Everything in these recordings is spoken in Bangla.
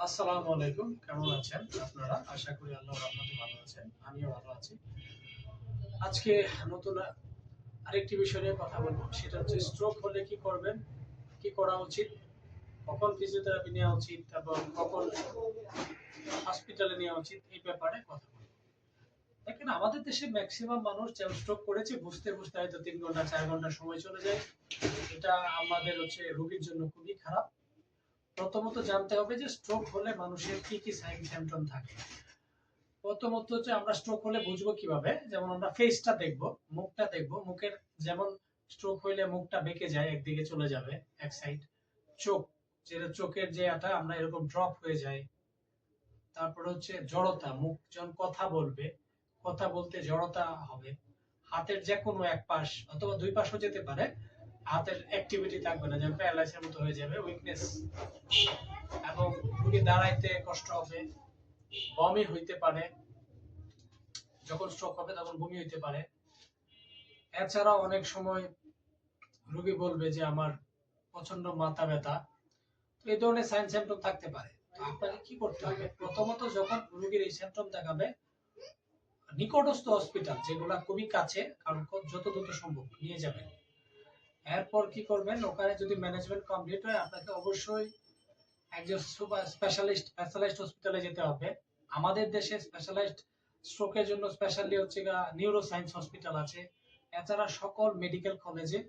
আসসালামু আলাইকুম, কেমন আছেন আপনারা? আশা করি আল্লাহর রহমতে ভালো আছেন। আমিও ভালো আছি। আজকে নতুন আরেকটি বিষয় নিয়ে কথা বলবো। সেটা হচ্ছে স্ট্রোক হলে কি করবেন, কি করা উচিত, কখন ফিজিওথেরাপি নেওয়া উচিত এবং কখন হসপিটালে নেওয়া উচিত, এই ব্যাপারে কথা বলবো। দেখেন, আমাদের দেশে ম্যাক্সিমাম মানুষ যেমন স্ট্রোক করেছে বুঝতে বুঝতে হয়তো 3 ঘন্টা 4 ঘন্টা সময় চলে যায়। এটা আমাদের রোগীর জন্য খুবই খারাপ। প্রথমত জানতে হবে যে স্ট্রোক হলে মানুষের কি কি সাইন সিমটম থাকে। প্রথমত হচ্ছে আমরা স্ট্রোক হলে বুঝবো কিভাবে, যেমন আমরা ফেসটা দেখবো, মুখটা দেখবো। মুখের যেমন স্ট্রোক হইলে মুখটা বেঁকে যায়, একদিকে চলে যাবে, এক সাইড। চোখ, যেটা চোখের যে আটা আমরা এরকম ড্রপ হয়ে যায়। তারপরে হচ্ছে জড়তা, মুখ যখন কথা বলবে, কথা বলতে জড়তা হবে। হাতের যে কোনো এক পাশ অথবা দুই পাশও যেতে পারে, হাতের অ্যাক্টিভিটি থাকবে না, যেমন প্যারালাইসের মতো হয়ে যাবে, উইকনেস। এবং রোগী দাঁড়াইতে কষ্ট হবে, বমি হইতে পারে, যখন স্ট্রোক হবে তখন বমি হইতে পারে। এছাড়াও অনেক সময় রোগী বলবে যে আমার প্রচন্ড মাথা ব্যথা। এই ধরনের সাইন সিমটম থাকতে পারে। তো আপনাকে কি করতে হবে, প্রথমত যখন রোগীর এই সিমটম দেখাবে, নিকটস্থ হসপিটাল যেগুলা খুবই কাছে, কারণ যত দ্রুত সম্ভব নিয়ে যাবেন। এরপর কি করবেন, ওখানে যদি ম্যানেজমেন্ট কমপ্লিট হয় আপনাকে অবশ্যই একজন স্পেশালিস্ট হসপিটালে যেতে হবে। আমাদের দেশে স্পেশালাইজড স্ট্রোকের জন্য স্পেশালি হচ্ছে নিউরো সায়েন্স হসপিটাল আছে। এছাড়া সকল মেডিকেল কলেজে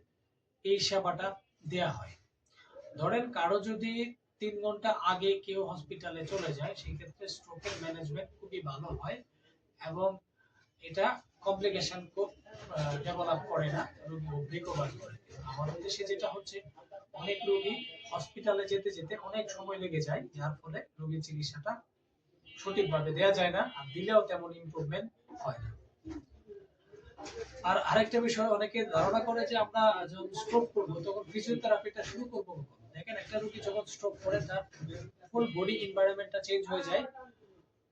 এই সেবাটা দেয়া হয়। ধরেন কারো যদি 3 ঘন্টা আগে কেউ হসপিটালে চলে যায়, সেই ক্ষেত্রে স্ট্রোকের ম্যানেজমেন্ট খুবই ভালো হয় এবং এটা কমপ্লিকেশন খুব ডেভেলপ করে না, রোগী রিকভার করে। আমাদের দেশে যেটা হচ্ছে, অনেক রোগী হসপিটালে যেতে যেতে অনেক সময় লেগে যায়, যার ফলে রোগীর চিকিৎসাটা সঠিকভাবে দেয়া যায় না, আর দিলেও তেমন ইমপ্রুভমেন্ট হয় না। আর আরেকটা বিষয়, অনেকে ধারণা করে যে আমরা যখন স্ট্রোক করবো তখন ফিজিওথেরাপিটা শুরু করবো কখন। দেখেন, একটা রোগী যখন স্ট্রোক করে তার ফুল বডি এনভায়রনমেন্টটা চেঞ্জ হয়ে যায়।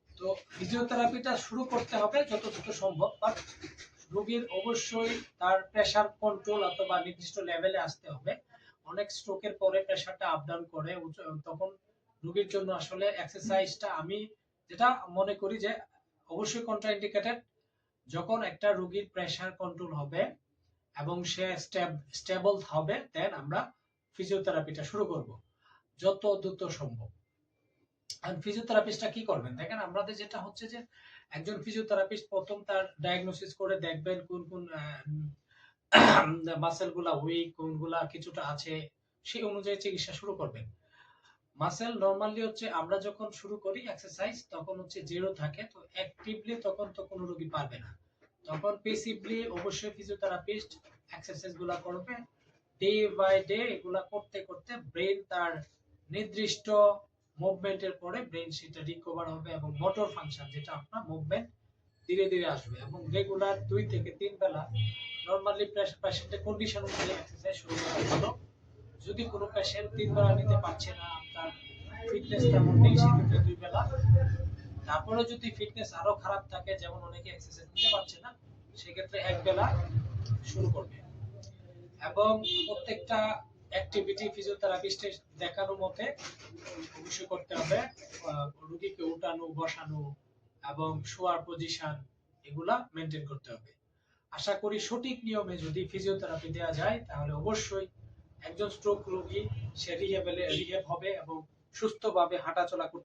তো ফিজিওথেরাপিটা শুরু করতে হবে যত দ্রুত সম্ভব, বাট রোগীর অবশ্যই তার প্রেসার কন্ট্রোল অথবা নির্দিষ্ট লেভেলে আসতে হবে। অনেক স্ট্রোকের পরে প্রেসারটা আপ ডাউন করে, তখন রোগীর জন্য আসলে এক্সারসাইজটা আমি যেটা মনে করি যে অবশ্যই কন্ট্রাইন্ডিকেটেড। যখন একটা রোগীর প্রেসার কন্ট্রোল হবে এবং সে স্টেবল হবে, দেন আমরা ফিজিওথেরাপিটা শুরু করব যত দ্রুত সম্ভব। আর ফিজিওথেরাপিস্টটা কি করবেন, দেখেন আমাদের যেটা হচ্ছে যে একজন ফিজিওথেরাপিস্ট প্রথম তার ডায়াগনোসিস করে দেখবেন কোন কোন মাসেল গুলা উইক, কোনগুলা কিছুটা আছে, সেই অনুযায়ী চিকিৎসা শুরু করবেন। মাসেল নরমালি হচ্ছে আমরা যখন শুরু করি এক্সারসাইজ তখন হচ্ছে জিরো থাকে, তো অ্যাক্টিভলি তখন তো কোনো রোগী পারবে না। তখন পেসিভলি অবশ্যই ফিজিওথেরাপিস্ট এক্সারসাইজ গুলা করবে। ডে বাই ডে এগুলা করতে করতে ব্রেন তার নির্দিষ্ট মুভমেন্টের পরে ব্রেন সেটা রিকভার হবে এবং মোটর ফাংশন যেটা আপনার মুভমেন্ট ধীরে ধীরে আসবে। এবং রেগুলার 2 থেকে 3 বেলা নরমালি পেশেন্টের কন্ডিশন অনুযায়ী এক্সারসাইজ শুরু করা ভালো। যদি কোনো পেশেন্ট 3 বেলা নিতে পারছে না, তার ফিটনেস তেমন নেই, সেক্ষেত্রে 2 বেলা। তারপরে যদি ফিটনেস আরো খারাপ থাকে, যেমন অনেকে এক্সারসাইজ নিতে পারছে না, সেক্ষেত্রে 1 বেলা শুরু করবে। এবং প্রত্যেকটা অ্যাক্টিভিটি ফিজিওথেরাপিস্টের দেখানো মতে অবশ্যই করতে হবে। রোগীকে উঠানো, বসানো এবং শোয়ার পজিশন, এগুলা মেনটেন করতে হবে। আশা করি সঠিক নিয়মে যদি ফিজিওথেরাপি দেওয়া যায়, তাহলে অবশ্যই একজন স্ট্রোক রোগী সে রিহ্যাব হবে এবং সুস্থভাবে হাঁটাচলা করতে